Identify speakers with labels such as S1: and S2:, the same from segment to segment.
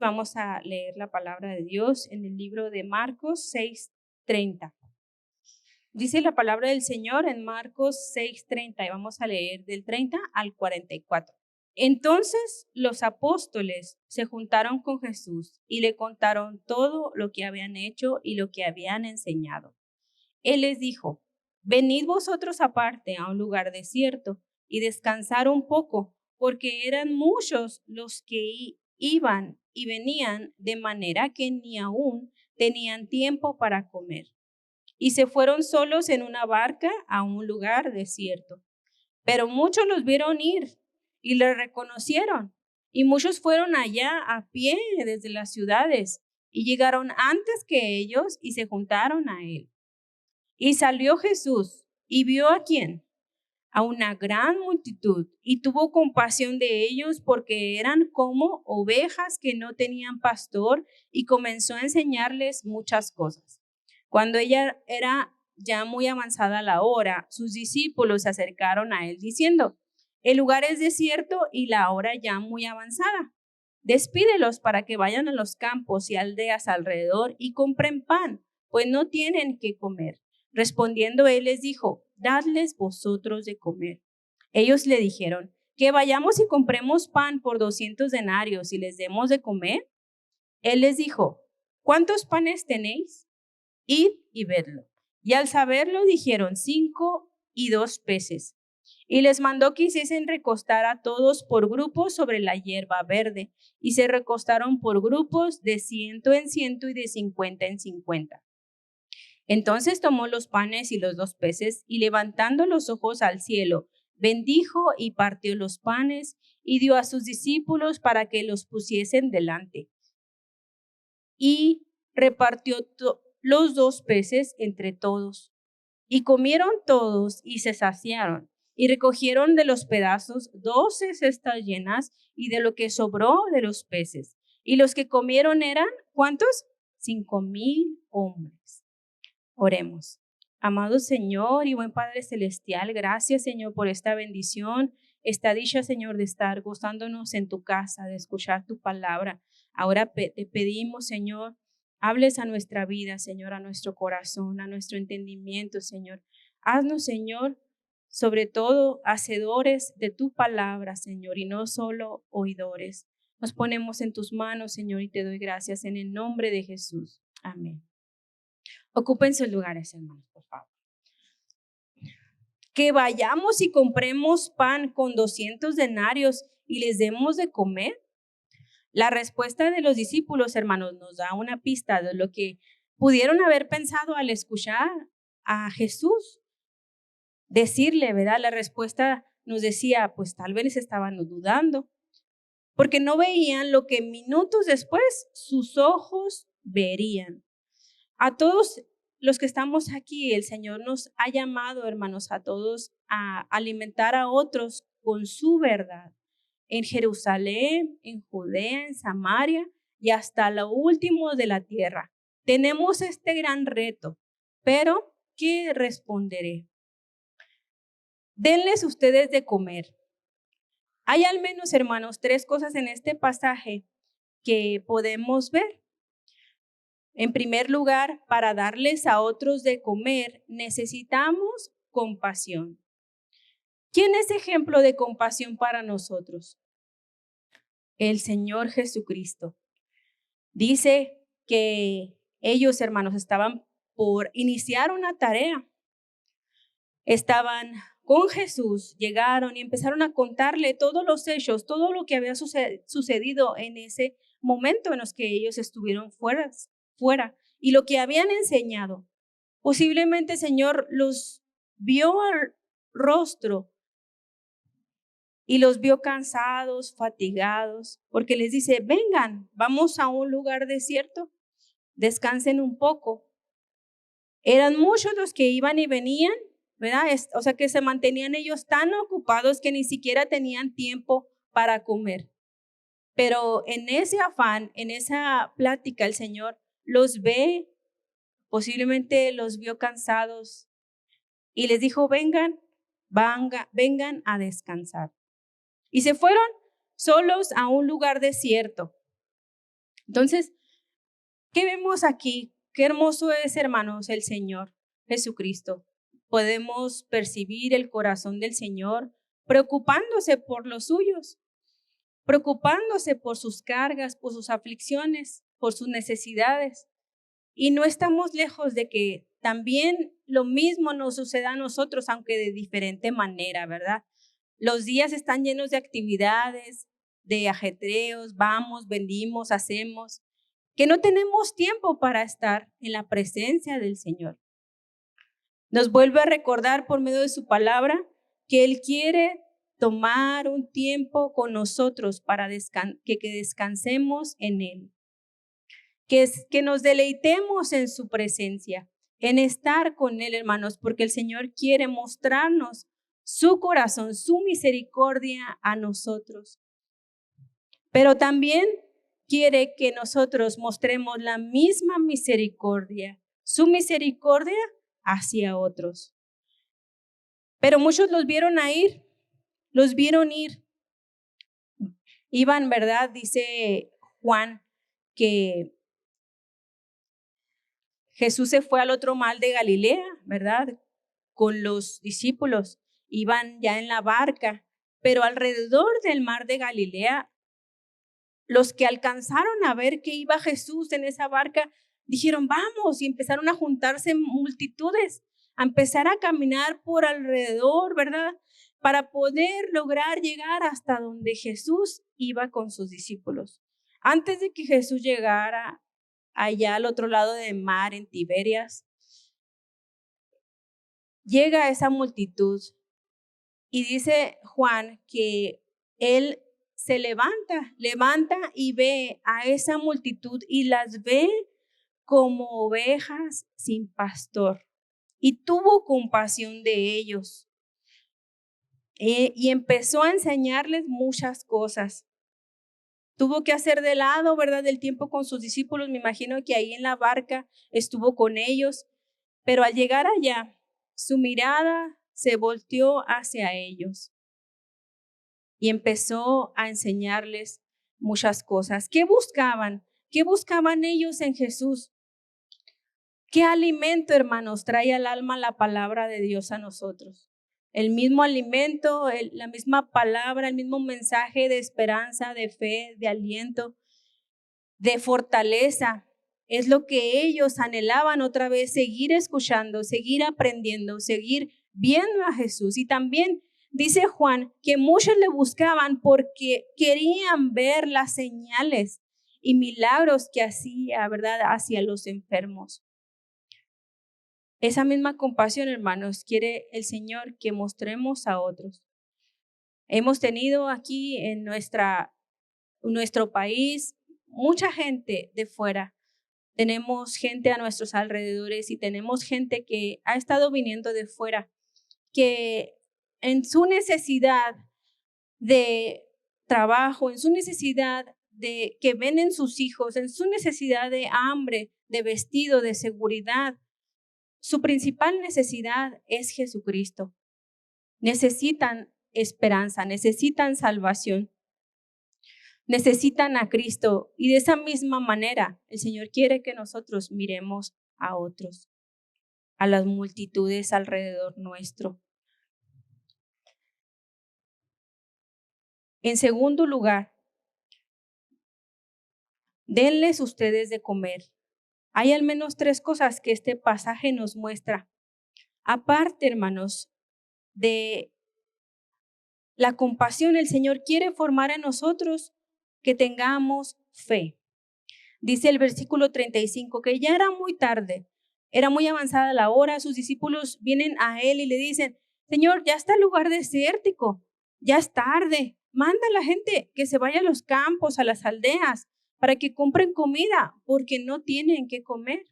S1: Vamos a leer la palabra de Dios en el libro de Marcos 6:30. Dice la palabra del Señor en Marcos 6:30 y vamos a leer del 30 al 44. Entonces los apóstoles se juntaron con Jesús y le contaron todo lo que habían hecho y lo que habían enseñado. Él les dijo: venid vosotros aparte a un lugar desierto y descansar un poco, porque eran muchos los que iban y venían, de manera que ni aún tenían tiempo para comer. Y se fueron solos en una barca a un lugar desierto. Pero muchos los vieron ir y le reconocieron. Y muchos fueron allá a pie desde las ciudades y llegaron antes que ellos y se juntaron a él. Y salió Jesús y vio ¿a quién? A una gran multitud, y tuvo compasión de ellos porque eran como ovejas que no tenían pastor, y comenzó a enseñarles muchas cosas. Cuando ella era ya muy avanzada la hora, sus discípulos se acercaron a él diciendo: el lugar es desierto y la hora ya muy avanzada. Despídelos para que vayan a los campos y aldeas alrededor y compren pan, pues no tienen qué comer. Respondiendo él les dijo: dadles vosotros de comer. Ellos le dijeron: que vayamos y compremos pan por 200 denarios y les demos de comer. Él les dijo: ¿cuántos panes tenéis? Id y vedlo. Y al saberlo dijeron: 5 y 2 peces. Y les mandó que hiciesen recostar a todos por grupos sobre la hierba verde, y se recostaron por grupos de 100 en 100 y de 50 en 50. Entonces tomó los panes y los 2 peces, y levantando los ojos al cielo, bendijo y partió los panes, y dio a sus discípulos para que los pusiesen delante. Y repartió los 2 peces entre todos. Y comieron todos y se saciaron, y recogieron de los pedazos 12 cestas llenas, y de lo que sobró de los peces. Y los que comieron eran, ¿cuántos? 5,000 hombres. Oremos. Amado Señor y buen Padre Celestial, gracias, Señor, por esta bendición, esta dicha, Señor, de estar gozándonos en tu casa, de escuchar tu palabra. Ahora te pedimos, Señor, hables a nuestra vida, Señor, a nuestro corazón, a nuestro entendimiento, Señor. Haznos, Señor, sobre todo hacedores de tu palabra, Señor, y no solo oidores. Nos ponemos en tus manos, Señor, y te doy gracias en el nombre de Jesús. Amén. Ocupen sus lugares, hermanos, por favor. Que vayamos y compremos pan con 200 denarios y les demos de comer. La respuesta de los discípulos, hermanos, nos da una pista de lo que pudieron haber pensado al escuchar a Jesús decirle, ¿verdad? La respuesta nos decía, pues tal vez estaban dudando, porque no veían lo que minutos después sus ojos verían. A todos los que estamos aquí, el Señor nos ha llamado, hermanos, a todos a alimentar a otros con su verdad. En Jerusalén, en Judea, en Samaria y hasta lo último de la tierra. Tenemos este gran reto, pero ¿qué responderé? Denles ustedes de comer. Hay al menos, hermanos, 3 cosas en este pasaje que podemos ver. En primer lugar, para darles a otros de comer, necesitamos compasión. ¿Quién es ejemplo de compasión para nosotros? El Señor Jesucristo. Dice que ellos, hermanos, estaban por iniciar una tarea. Estaban con Jesús, llegaron y empezaron a contarle todos los hechos, todo lo que había sucedido en ese momento en los que ellos estuvieron fuera y lo que habían enseñado. Posiblemente el Señor los vio al rostro y los vio cansados, fatigados, porque les dice: vengan, vamos a un lugar desierto, descansen un poco. Eran muchos los que iban y venían, ¿verdad? O sea, que se mantenían ellos tan ocupados que ni siquiera tenían tiempo para comer. Pero en ese afán, en esa plática, el Señor los ve, posiblemente los vio cansados y les dijo: vengan a descansar. Y se fueron solos a un lugar desierto. Entonces, ¿qué vemos aquí? Qué hermoso es, hermanos, el Señor Jesucristo. Podemos percibir el corazón del Señor preocupándose por los suyos, preocupándose por sus cargas, por sus aflicciones, por sus necesidades. Y no estamos lejos de que también lo mismo nos suceda a nosotros, aunque de diferente manera, ¿verdad? Los días están llenos de actividades, de ajetreos, vamos, vendimos, hacemos, que no tenemos tiempo para estar en la presencia del Señor. Nos vuelve a recordar por medio de su palabra que Él quiere tomar un tiempo con nosotros para que descansemos en Él, que nos deleitemos en su presencia, en estar con Él, hermanos, porque el Señor quiere mostrarnos su corazón, su misericordia a nosotros. Pero también quiere que nosotros mostremos la misma misericordia, su misericordia hacia otros. Pero muchos los vieron ir. Iban, ¿verdad? Dice Juan que Jesús se fue al otro mar de Galilea, ¿verdad? Con los discípulos. Iban ya en la barca, pero alrededor del mar de Galilea, los que alcanzaron a ver que iba Jesús en esa barca, dijeron, vamos, y empezaron a juntarse multitudes, a empezar a caminar por alrededor, ¿verdad? Para poder lograr llegar hasta donde Jesús iba con sus discípulos. Antes de que Jesús llegara allá al otro lado del mar, en Tiberias, llega esa multitud y dice Juan que él se levanta y ve a esa multitud y las ve como ovejas sin pastor y tuvo compasión de ellos y empezó a enseñarles muchas cosas. Tuvo que hacer de lado, ¿verdad?, del tiempo con sus discípulos. Me imagino que ahí en la barca estuvo con ellos, pero al llegar allá, su mirada se volteó hacia ellos y empezó a enseñarles muchas cosas. ¿Qué buscaban? ¿Qué buscaban ellos en Jesús? ¿Qué alimento, hermanos, trae al alma la palabra de Dios a nosotros? El mismo alimento, la misma palabra, el mismo mensaje de esperanza, de fe, de aliento, de fortaleza. Es lo que ellos anhelaban otra vez, seguir escuchando, seguir aprendiendo, seguir viendo a Jesús. Y también dice Juan que muchos le buscaban porque querían ver las señales y milagros que hacía, ¿verdad?, hacia los enfermos. Esa misma compasión, hermanos, quiere el Señor que mostremos a otros. Hemos tenido aquí en nuestro país mucha gente de fuera. Tenemos gente a nuestros alrededores y tenemos gente que ha estado viniendo de fuera, que en su necesidad de trabajo, en su necesidad de que ven en sus hijos, en su necesidad de hambre, de vestido, de seguridad, su principal necesidad es Jesucristo. Necesitan esperanza, necesitan salvación, necesitan a Cristo. Y de esa misma manera, el Señor quiere que nosotros miremos a otros, a las multitudes alrededor nuestro. En segundo lugar, denles ustedes de comer. Hay al menos 3 cosas que este pasaje nos muestra. Aparte, hermanos, de la compasión, el Señor quiere formar en nosotros que tengamos fe. Dice el versículo 35 que ya era muy tarde, era muy avanzada la hora, sus discípulos vienen a Él y le dicen, Señor, ya está el lugar desértico, ya es tarde, manda a la gente que se vaya a los campos, a las aldeas, para que compren comida, porque no tienen que comer.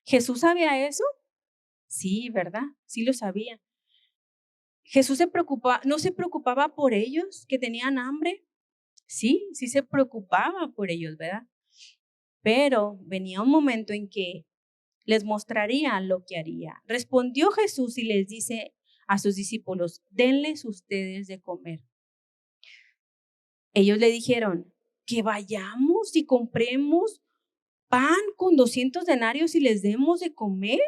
S1: ¿Jesús sabía eso? Sí, ¿verdad? Sí lo sabía. Jesús no se preocupaba por ellos que tenían hambre. Sí se preocupaba por ellos, ¿verdad? Pero venía un momento en que les mostraría lo que haría. Respondió Jesús y les dice a sus discípulos, denles ustedes de comer. Ellos le dijeron, que vayamos y compremos pan con 200 denarios y les demos de comer?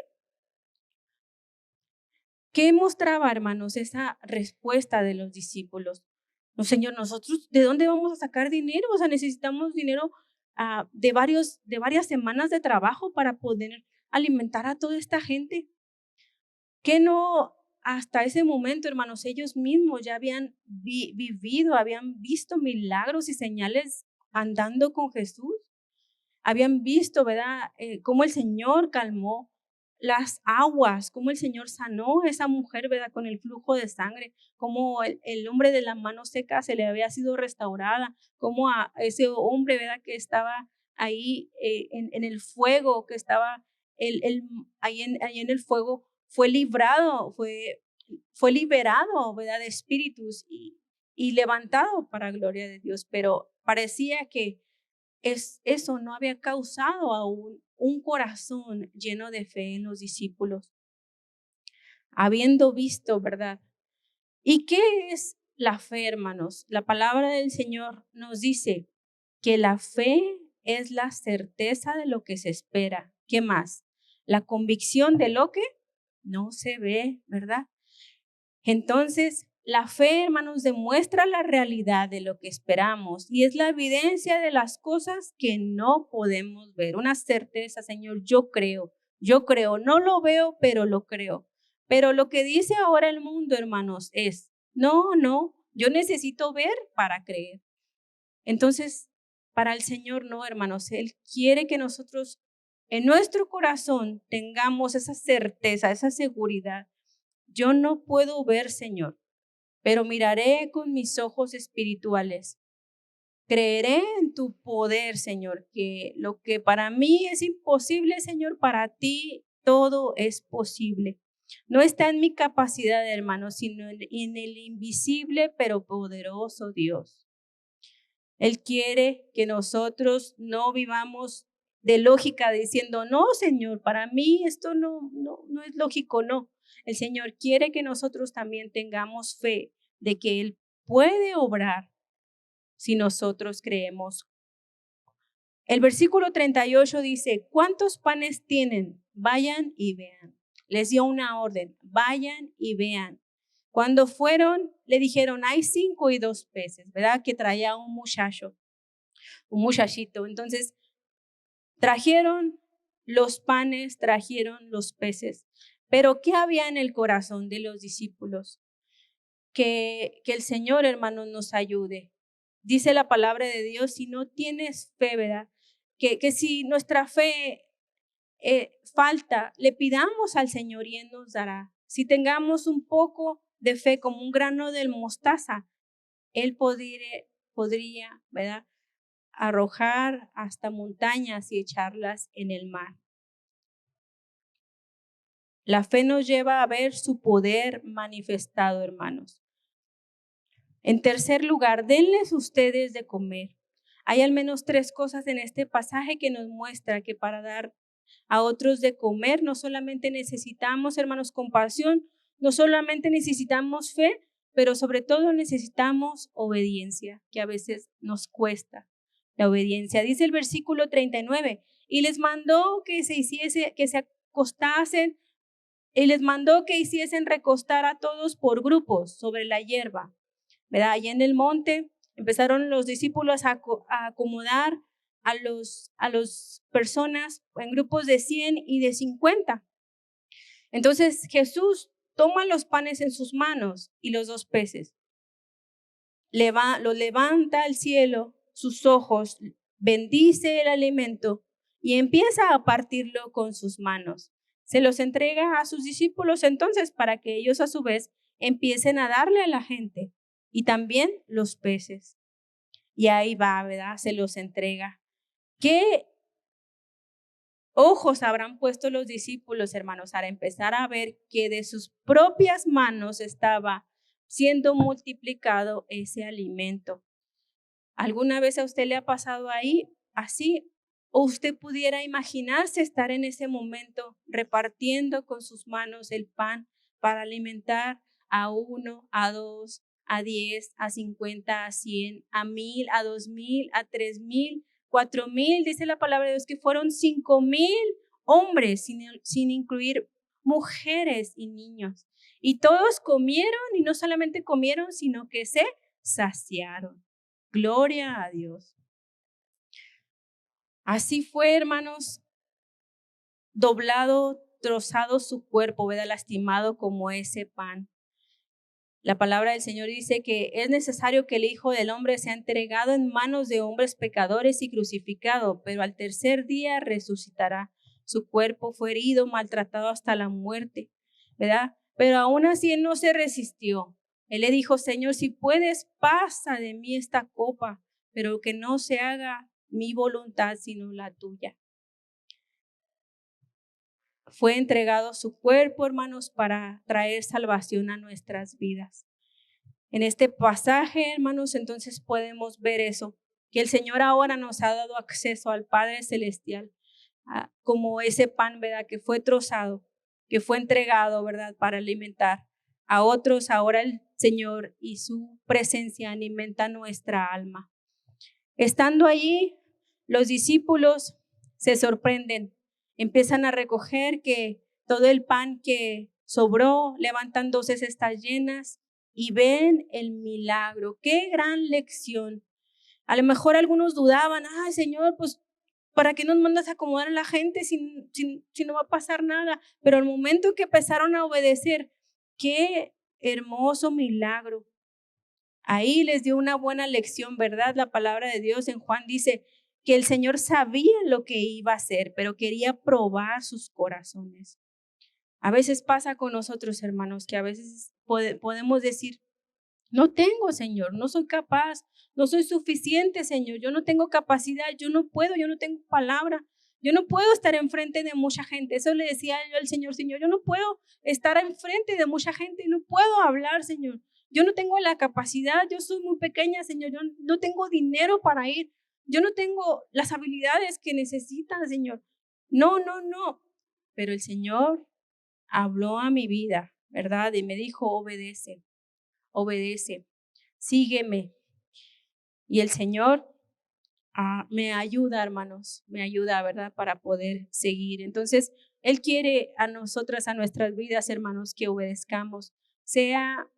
S1: ¿Qué mostraba, hermanos, esa respuesta de los discípulos? No, Señor, nosotros, ¿de dónde vamos a sacar dinero? O sea, necesitamos dinero de varias semanas de trabajo para poder alimentar a toda esta gente. Que no, hasta ese momento, hermanos, ellos mismos ya habían vivido, habían visto milagros y señales andando con Jesús. Habían visto, ¿verdad? Cómo el Señor calmó las aguas, cómo el Señor sanó a esa mujer, ¿verdad? Con el flujo de sangre, cómo el hombre de la mano seca se le había sido restaurada, cómo a ese hombre, ¿verdad? Que estaba ahí en el fuego, que estaba ahí en el fuego, fue librado, fue liberado, ¿verdad? De espíritus y levantado para gloria de Dios. Pero parecía que eso no había causado aún un corazón lleno de fe en los discípulos, habiendo visto, ¿verdad? ¿Y qué es la fe, hermanos? La palabra del Señor nos dice que la fe es la certeza de lo que se espera. ¿Qué más? La convicción de lo que no se ve, ¿verdad? Entonces, la fe, hermanos, demuestra la realidad de lo que esperamos y es la evidencia de las cosas que no podemos ver. Una certeza, Señor, yo creo, no lo veo, pero lo creo. Pero lo que dice ahora el mundo, hermanos, es, no, yo necesito ver para creer. Entonces, para el Señor, no, hermanos, Él quiere que nosotros en nuestro corazón tengamos esa certeza, esa seguridad. Yo no puedo ver, Señor, pero miraré con mis ojos espirituales. Creeré en tu poder, Señor, que lo que para mí es imposible, Señor, para ti todo es posible. No está en mi capacidad, hermano, sino en el invisible pero poderoso Dios. Él quiere que nosotros no vivamos de lógica diciendo, no, Señor, para mí esto no es lógico, no. El Señor quiere que nosotros también tengamos fe de que Él puede obrar si nosotros creemos. El versículo 38 dice, ¿cuántos panes tienen? Vayan y vean. Les dio una orden, vayan y vean. Cuando fueron, le dijeron, hay 5 y 2 peces, ¿verdad? Que traía un muchachito. Entonces, trajeron los panes, trajeron los peces. Pero ¿qué había en el corazón de los discípulos? Que el Señor, hermanos, nos ayude. Dice la palabra de Dios, si no tienes fe, ¿verdad? Que si nuestra fe falta, le pidamos al Señor y Él nos dará. Si tengamos un poco de fe como un grano de mostaza, Él podría, ¿verdad? Arrojar hasta montañas y echarlas en el mar. La fe nos lleva a ver su poder manifestado, hermanos. En tercer lugar, denles ustedes de comer. Hay al menos 3 cosas en este pasaje que nos muestra que para dar a otros de comer no solamente necesitamos, hermanos, compasión, no solamente necesitamos fe, pero sobre todo necesitamos obediencia, que a veces nos cuesta. La obediencia, dice el versículo 39, y les mandó que se acostasen, y les mandó que hiciesen recostar a todos por grupos sobre la hierba, ¿verdad? Allá en el monte empezaron los discípulos a acomodar a los personas en grupos de 100 y de 50. Entonces Jesús toma los panes en sus manos y los 2 peces, lo levanta al cielo, sus ojos, bendice el alimento y empieza a partirlo con sus manos. Se los entrega a sus discípulos entonces para que ellos a su vez empiecen a darle a la gente y también los peces. Y ahí va, ¿verdad? Se los entrega. ¿Qué ojos habrán puesto los discípulos, hermanos, al empezar a ver que de sus propias manos estaba siendo multiplicado ese alimento? ¿Alguna vez a usted le ha pasado ahí así? ¿O usted pudiera imaginarse estar en ese momento repartiendo con sus manos el pan para alimentar a 1, a 2, a 10, a 50, a 100, a 1000, a 2000, a 3000, 4000. Dice la palabra de Dios que fueron 5000 hombres, sin incluir mujeres y niños. Y todos comieron, y no solamente comieron, sino que se saciaron. Gloria a Dios. Así fue, hermanos, doblado, trozado su cuerpo, ¿verdad? Lastimado como ese pan. La palabra del Señor dice que es necesario que el Hijo del Hombre sea entregado en manos de hombres pecadores y crucificado, pero al tercer día resucitará. Su cuerpo fue herido, maltratado hasta la muerte, ¿verdad? Pero aún así él no se resistió. Él le dijo: Señor, si puedes, pasa de mí esta copa, pero que no se haga mi voluntad, sino la tuya. Fue entregado su cuerpo, hermanos, para traer salvación a nuestras vidas. En este pasaje, hermanos, entonces podemos ver eso, que el Señor ahora nos ha dado acceso al Padre Celestial, como ese pan, ¿verdad?, que fue trozado, que fue entregado, ¿verdad?, para alimentar a otros. Ahora el Señor y su presencia alimenta nuestra alma. Estando allí, los discípulos se sorprenden, empiezan a recoger que todo el pan que sobró, levantan 12 cestas llenas y ven el milagro. ¡Qué gran lección! A lo mejor algunos dudaban: ay, Señor, pues, ¿para qué nos mandas a acomodar a la gente si no va a pasar nada? Pero al momento que empezaron a obedecer, ¡qué hermoso milagro! Ahí les dio una buena lección, ¿verdad? La palabra de Dios en Juan dice que el Señor sabía lo que iba a hacer, pero quería probar sus corazones. A veces pasa con nosotros, hermanos, que a veces podemos decir: no tengo, Señor, no soy capaz, no soy suficiente, Señor, yo no tengo capacidad, yo no puedo, yo no tengo palabra, yo no puedo estar enfrente de mucha gente. Eso le decía yo al Señor: Señor, yo no puedo estar enfrente de mucha gente, no puedo hablar, Señor. Yo no tengo la capacidad, yo soy muy pequeña, Señor, yo no tengo dinero para ir, yo no tengo las habilidades que necesitan, Señor. No. Pero el Señor habló a mi vida, ¿verdad? Y me dijo: obedece, sígueme. Y el Señor me ayuda, hermanos, me ayuda, ¿verdad?, para poder seguir. Entonces, Él quiere a nosotras, a nuestras vidas, hermanos, que obedezcamos, sea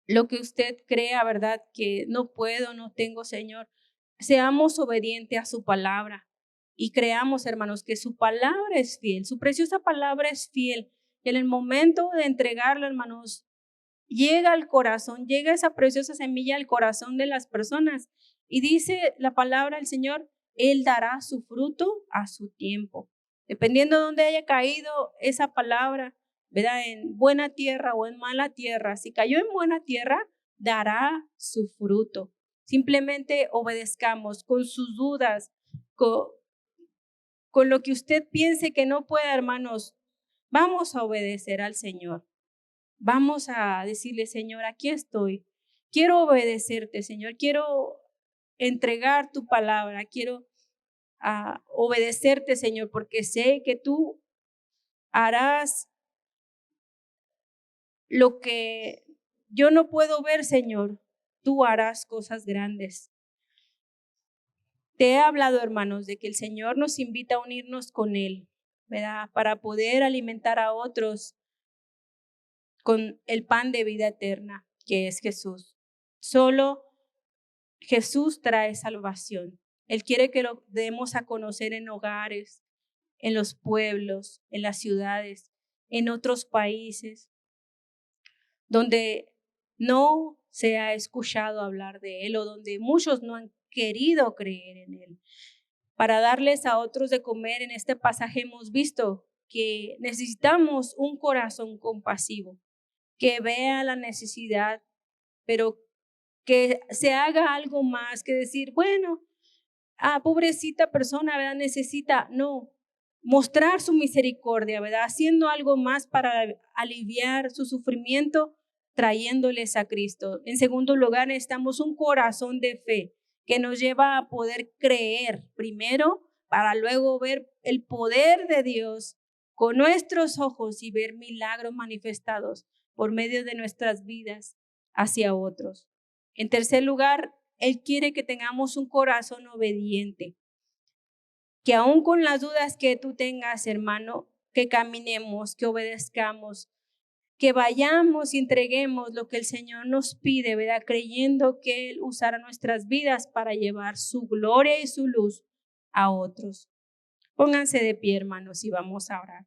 S1: lo que usted crea, ¿verdad?, que no puedo, no tengo, Señor. Seamos obedientes a su palabra y creamos, hermanos, que su palabra es fiel, su preciosa palabra es fiel. Y en el momento de entregarla, hermanos, llega al corazón, llega esa preciosa semilla al corazón de las personas. Y dice la palabra del Señor: Él dará su fruto a su tiempo. Dependiendo de dónde haya caído esa palabra, ¿verdad?, en buena tierra o en mala tierra. Si cayó en buena tierra, dará su fruto. Simplemente obedezcamos con sus dudas, con lo que usted piense que no pueda, hermanos. Vamos a obedecer al Señor. Vamos a decirle: Señor, aquí estoy. Quiero obedecerte, Señor. Quiero entregar tu palabra. Quiero obedecerte, Señor, porque sé que tú harás lo que yo no puedo ver, Señor. Tú harás cosas grandes. Te he hablado, hermanos, de que el Señor nos invita a unirnos con Él, ¿verdad?, para poder alimentar a otros con el pan de vida eterna, que es Jesús. Solo Jesús trae salvación. Él quiere que lo demos a conocer en hogares, en los pueblos, en las ciudades, en otros países, donde no se ha escuchado hablar de Él o donde muchos no han querido creer en Él. Para darles a otros de comer, en este pasaje hemos visto que necesitamos un corazón compasivo, que vea la necesidad, pero que se haga algo más que decir: bueno, pobrecita persona, ¿verdad?, necesita. No, mostrar su misericordia, ¿verdad?, haciendo algo más para aliviar su sufrimiento, trayéndoles a Cristo. En segundo lugar, necesitamos un corazón de fe que nos lleva a poder creer primero, para luego ver el poder de Dios con nuestros ojos y ver milagros manifestados por medio de nuestras vidas hacia otros. En tercer lugar, Él quiere que tengamos un corazón obediente, que aun con las dudas que tú tengas, hermano, que caminemos, que obedezcamos, que vayamos y entreguemos lo que el Señor nos pide, ¿verdad? Creyendo que Él usará nuestras vidas para llevar su gloria y su luz a otros. Pónganse de pie, hermanos, y vamos a orar.